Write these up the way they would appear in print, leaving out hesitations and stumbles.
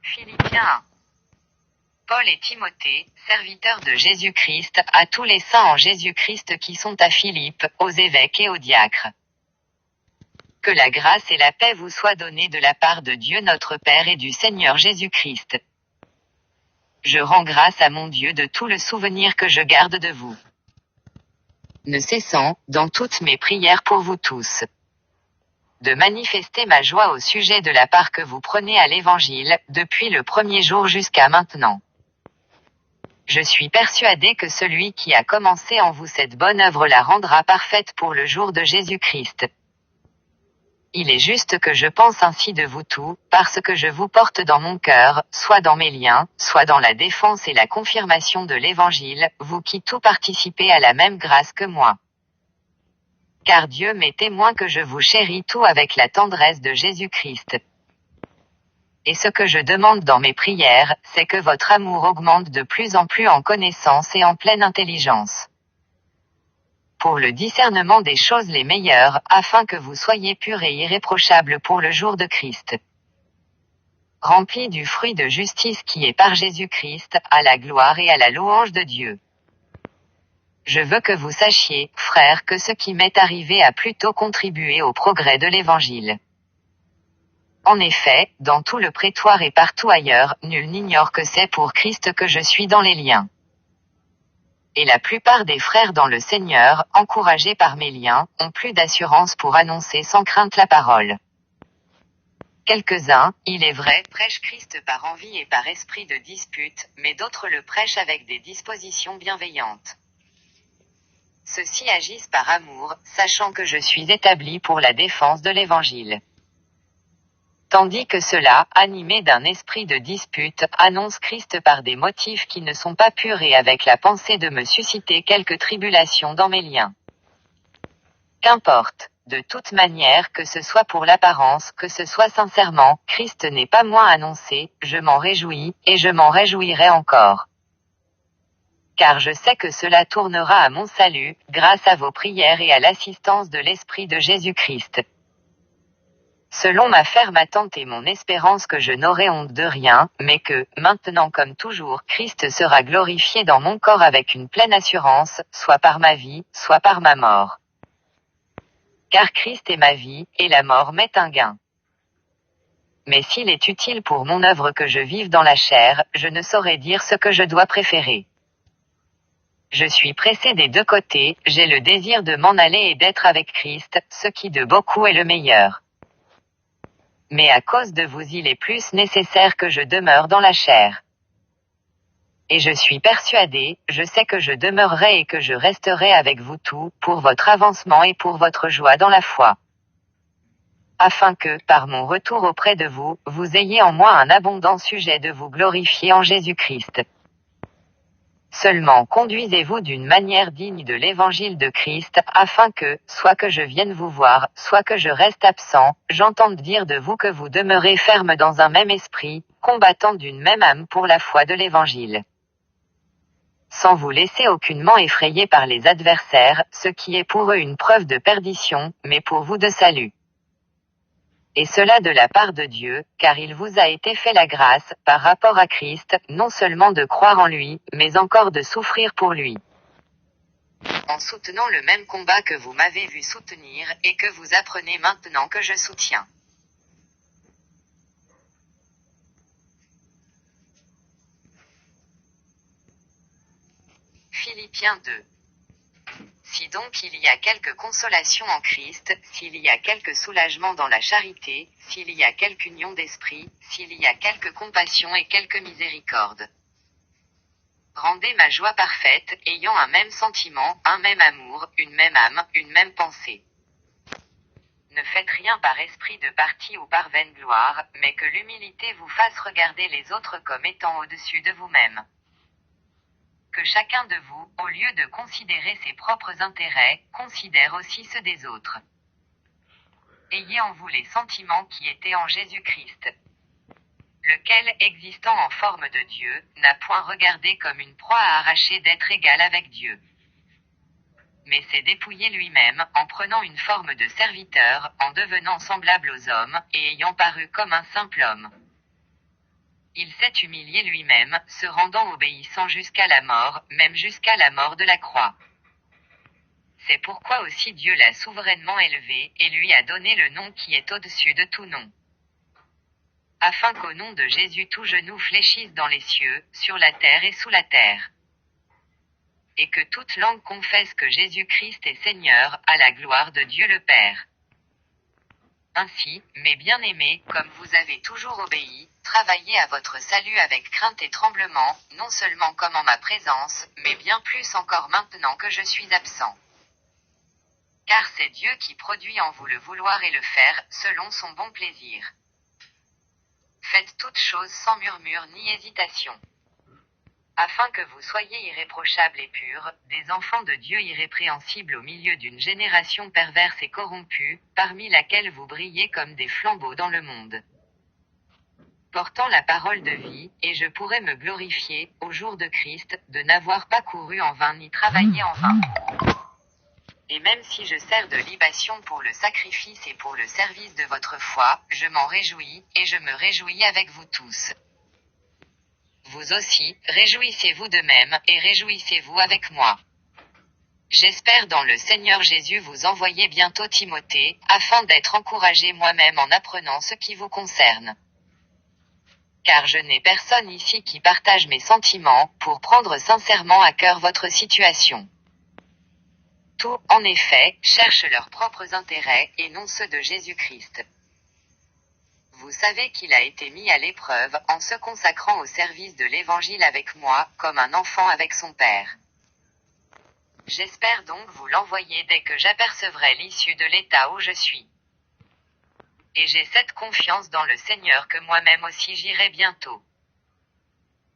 Philippiens 1. Paul et Timothée, serviteurs de Jésus-Christ, à tous les saints en Jésus-Christ qui sont à Philippe, aux évêques et aux diacres. Que la grâce et la paix vous soient données de la part de Dieu notre Père et du Seigneur Jésus-Christ. Je rends grâce à mon Dieu de tout le souvenir que je garde de vous, ne cessant, dans toutes mes prières pour vous tous, de manifester ma joie au sujet de la part que vous prenez à l'Évangile, depuis le premier jour jusqu'à maintenant. Je suis persuadé que celui qui a commencé en vous cette bonne œuvre la rendra parfaite pour le jour de Jésus-Christ. Il est juste que je pense ainsi de vous tous, parce que je vous porte dans mon cœur, soit dans mes liens, soit dans la défense et la confirmation de l'Évangile, vous qui tout participez à la même grâce que moi. Car Dieu m'est témoin que je vous chéris tout avec la tendresse de Jésus-Christ. Et ce que je demande dans mes prières, c'est que votre amour augmente de plus en plus en connaissance et en pleine intelligence, pour le discernement des choses les meilleures, afin que vous soyez purs et irréprochables pour le jour de Christ, remplis du fruit de justice qui est par Jésus-Christ, à la gloire et à la louange de Dieu. Je veux que vous sachiez, frères, que ce qui m'est arrivé a plutôt contribué au progrès de l'Évangile. En effet, dans tout le prétoire et partout ailleurs, nul n'ignore que c'est pour Christ que je suis dans les liens. Et la plupart des frères dans le Seigneur, encouragés par mes liens, ont plus d'assurance pour annoncer sans crainte la parole. Quelques-uns, il est vrai, prêchent Christ par envie et par esprit de dispute, mais d'autres le prêchent avec des dispositions bienveillantes. Ceux-ci agissent par amour, sachant que je suis établi pour la défense de l'Évangile. Tandis que ceux-là, animés d'un esprit de dispute, annoncent Christ par des motifs qui ne sont pas purs et avec la pensée de me susciter quelque tribulation dans mes liens. Qu'importe. De toute manière, que ce soit pour l'apparence, que ce soit sincèrement, Christ n'est pas moins annoncé, je m'en réjouis, et je m'en réjouirai encore. Car je sais que cela tournera à mon salut, grâce à vos prières et à l'assistance de l'Esprit de Jésus-Christ. Selon ma ferme attente et mon espérance que je n'aurai honte de rien, mais que, maintenant comme toujours, Christ sera glorifié dans mon corps avec une pleine assurance, soit par ma vie, soit par ma mort. Car Christ est ma vie, et la mort m'est un gain. Mais s'il est utile pour mon œuvre que je vive dans la chair, je ne saurais dire ce que je dois préférer. Je suis pressé des deux côtés, j'ai le désir de m'en aller et d'être avec Christ, ce qui de beaucoup est le meilleur. Mais à cause de vous il est plus nécessaire que je demeure dans la chair. Et je suis persuadé, je sais que je demeurerai et que je resterai avec vous tous, pour votre avancement et pour votre joie dans la foi. Afin que, par mon retour auprès de vous, vous ayez en moi un abondant sujet de vous glorifier en Jésus-Christ. Seulement conduisez-vous d'une manière digne de l'Évangile de Christ, afin que, soit que je vienne vous voir, soit que je reste absent, j'entende dire de vous que vous demeurez ferme dans un même esprit, combattant d'une même âme pour la foi de l'Évangile. Sans vous laisser aucunement effrayer par les adversaires, ce qui est pour eux une preuve de perdition, mais pour vous de salut. Et cela de la part de Dieu, car il vous a été fait la grâce, par rapport à Christ, non seulement de croire en lui, mais encore de souffrir pour lui, en soutenant le même combat que vous m'avez vu soutenir, et que vous apprenez maintenant que je soutiens. Philippiens 2. Si donc il y a quelque consolation en Christ, s'il y a quelque soulagement dans la charité, s'il y a quelque union d'esprit, s'il y a quelque compassion et quelque miséricorde, rendez ma joie parfaite, ayant un même sentiment, un même amour, une même âme, une même pensée. Ne faites rien par esprit de parti ou par vaine gloire, mais que l'humilité vous fasse regarder les autres comme étant au-dessus de vous-même. Que chacun de vous, au lieu de considérer ses propres intérêts, considère aussi ceux des autres. Ayez en vous les sentiments qui étaient en Jésus-Christ, lequel, existant en forme de Dieu, n'a point regardé comme une proie à arracher d'être égal avec Dieu, mais s'est dépouillé lui-même, en prenant une forme de serviteur, en devenant semblable aux hommes, et ayant paru comme un simple homme. Il s'est humilié lui-même, se rendant obéissant jusqu'à la mort, même jusqu'à la mort de la croix. C'est pourquoi aussi Dieu l'a souverainement élevé, et lui a donné le nom qui est au-dessus de tout nom. Afin qu'au nom de Jésus tout genou fléchisse dans les cieux, sur la terre et sous la terre. Et que toute langue confesse que Jésus-Christ est Seigneur, à la gloire de Dieu le Père. Ainsi, mes bien-aimés, comme vous avez toujours obéi, travaillez à votre salut avec crainte et tremblement, non seulement comme en ma présence, mais bien plus encore maintenant que je suis absent. Car c'est Dieu qui produit en vous le vouloir et le faire, selon son bon plaisir. Faites toutes choses sans murmure ni hésitation. Afin que vous soyez irréprochables et purs, des enfants de Dieu irrépréhensibles au milieu d'une génération perverse et corrompue, parmi laquelle vous brillez comme des flambeaux dans le monde. Portant la parole de vie, et je pourrais me glorifier, au jour de Christ, de n'avoir pas couru en vain ni travaillé en vain. Et même si je sers de libation pour le sacrifice et pour le service de votre foi, je m'en réjouis, et je me réjouis avec vous tous. Vous aussi, réjouissez-vous de même, et réjouissez-vous avec moi. J'espère dans le Seigneur Jésus vous envoyer bientôt Timothée, afin d'être encouragé moi-même en apprenant ce qui vous concerne. Car je n'ai personne ici qui partage mes sentiments, pour prendre sincèrement à cœur votre situation. Tous, en effet, cherchent leurs propres intérêts, et non ceux de Jésus-Christ. Vous savez qu'il a été mis à l'épreuve, en se consacrant au service de l'Évangile avec moi, comme un enfant avec son père. J'espère donc vous l'envoyer dès que j'apercevrai l'issue de l'état où je suis. Et j'ai cette confiance dans le Seigneur que moi-même aussi j'irai bientôt.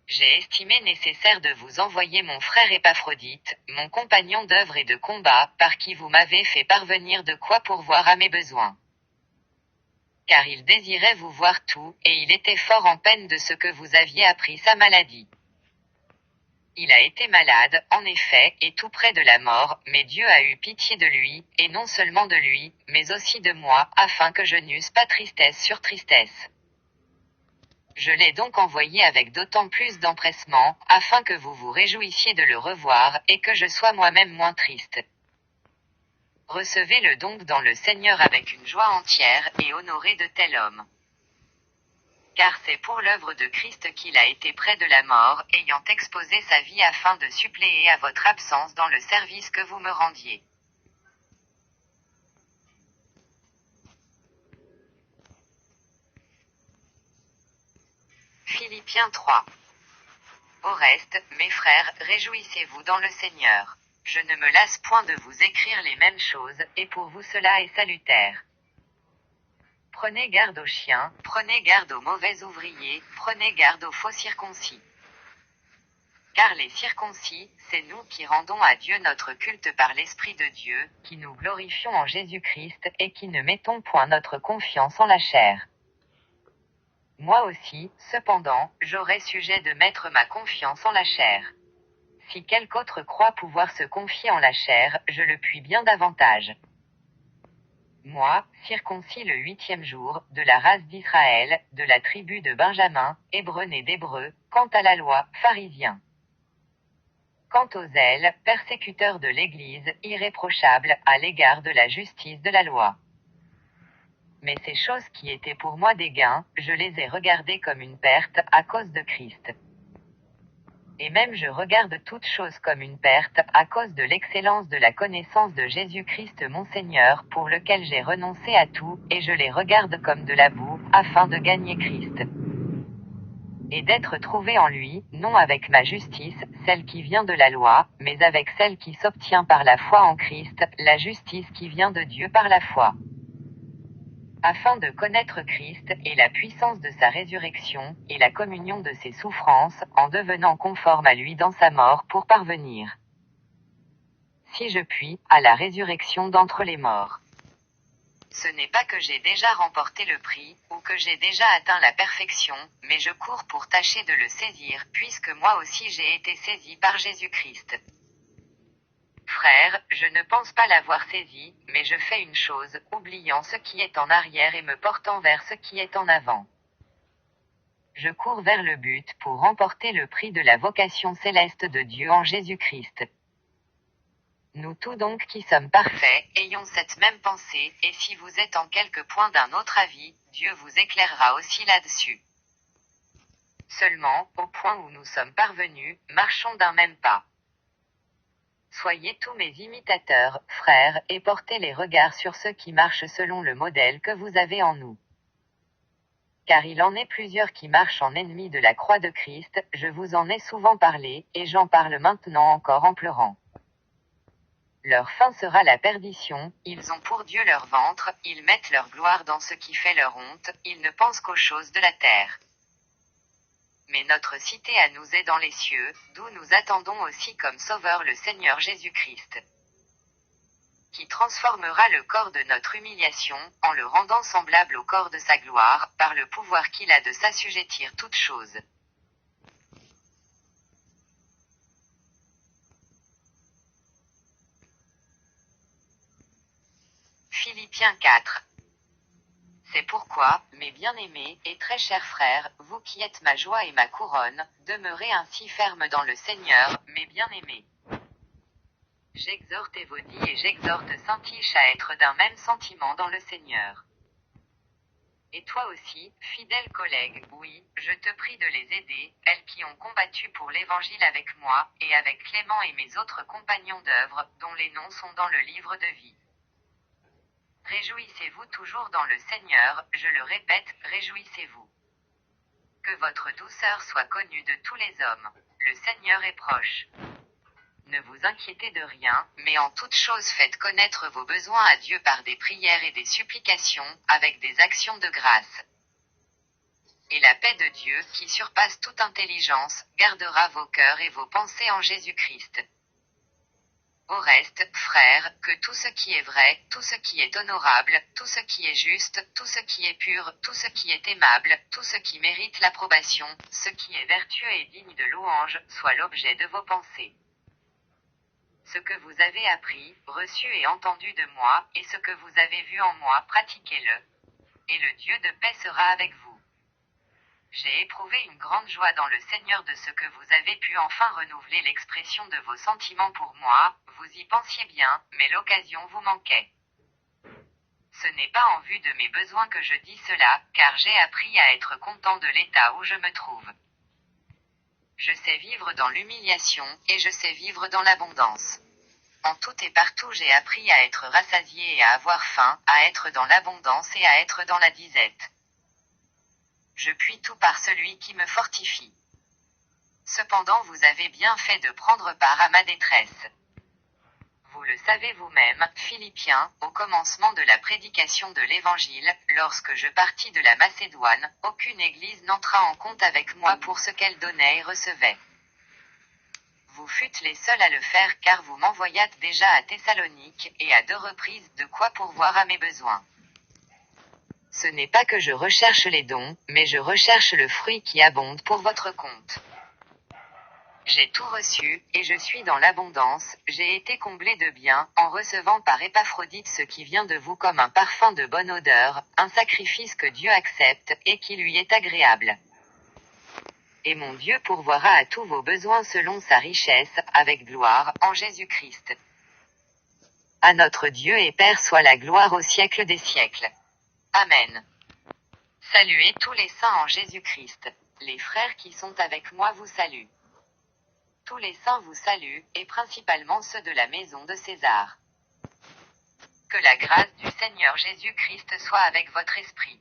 J'ai estimé nécessaire de vous envoyer mon frère Épaphrodite, mon compagnon d'œuvre et de combat, par qui vous m'avez fait parvenir de quoi pourvoir à mes besoins. Car il désirait vous voir tout, et il était fort en peine de ce que vous aviez appris sa maladie. Il a été malade, en effet, et tout près de la mort, mais Dieu a eu pitié de lui, et non seulement de lui, mais aussi de moi, afin que je n'eusse pas tristesse sur tristesse. Je l'ai donc envoyé avec d'autant plus d'empressement, afin que vous vous réjouissiez de le revoir, et que je sois moi-même moins triste. Recevez-le donc dans le Seigneur avec une joie entière, et honorez de tel homme. Car c'est pour l'œuvre de Christ qu'il a été près de la mort, ayant exposé sa vie afin de suppléer à votre absence dans le service que vous me rendiez. Philippiens 3. Au reste, mes frères, réjouissez-vous dans le Seigneur. Je ne me lasse point de vous écrire les mêmes choses, et pour vous cela est salutaire. Prenez garde aux chiens, prenez garde aux mauvais ouvriers, prenez garde aux faux circoncis. Car les circoncis, c'est nous qui rendons à Dieu notre culte par l'Esprit de Dieu, qui nous glorifions en Jésus-Christ, et qui ne mettons point notre confiance en la chair. Moi aussi, cependant, j'aurai sujet de mettre ma confiance en la chair. Si quelque autre croit pouvoir se confier en la chair, je le puis bien davantage. Moi, circoncis le 8e jour, de la race d'Israël, de la tribu de Benjamin, hébreu né d'Hébreux, quant à la loi, pharisien. Quant au zèle, persécuteur de l'Église, irréprochable, à l'égard de la justice de la loi. Mais ces choses qui étaient pour moi des gains, je les ai regardées comme une perte, à cause de Christ. Et même je regarde toutes choses comme une perte, à cause de l'excellence de la connaissance de Jésus-Christ mon Seigneur, pour lequel j'ai renoncé à tout, et je les regarde comme de la boue, afin de gagner Christ. Et d'être trouvé en lui, non avec ma justice, celle qui vient de la loi, mais avec celle qui s'obtient par la foi en Christ, la justice qui vient de Dieu par la foi. Afin de connaître Christ, et la puissance de sa résurrection, et la communion de ses souffrances, en devenant conforme à lui dans sa mort pour parvenir, si je puis, à la résurrection d'entre les morts. Ce n'est pas que j'ai déjà remporté le prix, ou que j'ai déjà atteint la perfection, mais je cours pour tâcher de le saisir, puisque moi aussi j'ai été saisi par Jésus-Christ. Frère, je ne pense pas l'avoir saisi, mais je fais une chose, oubliant ce qui est en arrière et me portant vers ce qui est en avant. je cours vers le but pour remporter le prix de la vocation céleste de Dieu en Jésus-Christ. Nous tous donc qui sommes parfaits, ayons cette même pensée, et si vous êtes en quelque point d'un autre avis, Dieu vous éclairera aussi là-dessus. Seulement, au point où nous sommes parvenus, marchons d'un même pas. Soyez tous mes imitateurs, frères, et portez les regards sur ceux qui marchent selon le modèle que vous avez en nous. Car il en est plusieurs qui marchent en ennemis de la croix de Christ, je vous en ai souvent parlé, et j'en parle maintenant encore en pleurant. Leur fin sera la perdition, ils ont pour Dieu leur ventre, ils mettent leur gloire dans ce qui fait leur honte, ils ne pensent qu'aux choses de la terre. Mais notre cité à nous est dans les cieux, d'où nous attendons aussi comme Sauveur le Seigneur Jésus-Christ, qui transformera le corps de notre humiliation, en le rendant semblable au corps de sa gloire, par le pouvoir qu'il a de s'assujettir toutes choses. Philippiens 4. C'est pourquoi, mes bien-aimés, et très chers frères, vous qui êtes ma joie et ma couronne, demeurez ainsi fermes dans le Seigneur, mes bien-aimés. J'exhorte Évodie et j'exhorte Syntyche à être d'un même sentiment dans le Seigneur. Et toi aussi, fidèle collègue, oui, je te prie de les aider, elles qui ont combattu pour l'Évangile avec moi, et avec Clément et mes autres compagnons d'œuvre, dont les noms sont dans le livre de vie. Réjouissez-vous toujours dans le Seigneur, je le répète, réjouissez-vous. Que votre douceur soit connue de tous les hommes. Le Seigneur est proche. Ne vous inquiétez de rien, mais en toute chose faites connaître vos besoins à Dieu par des prières et des supplications, avec des actions de grâce. Et la paix de Dieu, qui surpasse toute intelligence, gardera vos cœurs et vos pensées en Jésus-Christ. Au reste, frères, que tout ce qui est vrai, tout ce qui est honorable, tout ce qui est juste, tout ce qui est pur, tout ce qui est aimable, tout ce qui mérite l'approbation, ce qui est vertueux et digne de louange, soit l'objet de vos pensées. Ce que vous avez appris, reçu et entendu de moi, et ce que vous avez vu en moi, pratiquez-le. Et le Dieu de paix sera avec vous. J'ai éprouvé une grande joie dans le Seigneur de ce que vous avez pu enfin renouveler l'expression de vos sentiments pour moi, vous y pensiez bien, mais l'occasion vous manquait. Ce n'est pas en vue de mes besoins que je dis cela, car j'ai appris à être content de l'état où je me trouve. Je sais vivre dans l'humiliation, et je sais vivre dans l'abondance. En tout et partout j'ai appris à être rassasié et à avoir faim, à être dans l'abondance et à être dans la disette. Je puis tout par celui qui me fortifie. Cependant vous avez bien fait de prendre part à ma détresse. Vous le savez vous-même, Philippiens, au commencement de la prédication de l'Évangile, lorsque je partis de la Macédoine, aucune église n'entra en compte avec moi pour ce qu'elle donnait et recevait. Vous fûtes les seuls à le faire car vous m'envoyâtes déjà à Thessalonique, et à 2 reprises, de quoi pourvoir à mes besoins. Ce n'est pas que je recherche les dons, mais je recherche le fruit qui abonde pour votre compte. J'ai tout reçu, et je suis dans l'abondance, j'ai été comblé de bien, en recevant par Épaphrodite ce qui vient de vous comme un parfum de bonne odeur, un sacrifice que Dieu accepte, et qui lui est agréable. Et mon Dieu pourvoira à tous vos besoins selon sa richesse, avec gloire, en Jésus-Christ. À notre Dieu et Père soit la gloire au siècle des siècles. Amen. Saluez tous les saints en Jésus-Christ. Les frères qui sont avec moi vous saluent. Tous les saints vous saluent, et principalement ceux de la maison de César. Que la grâce du Seigneur Jésus-Christ soit avec votre esprit.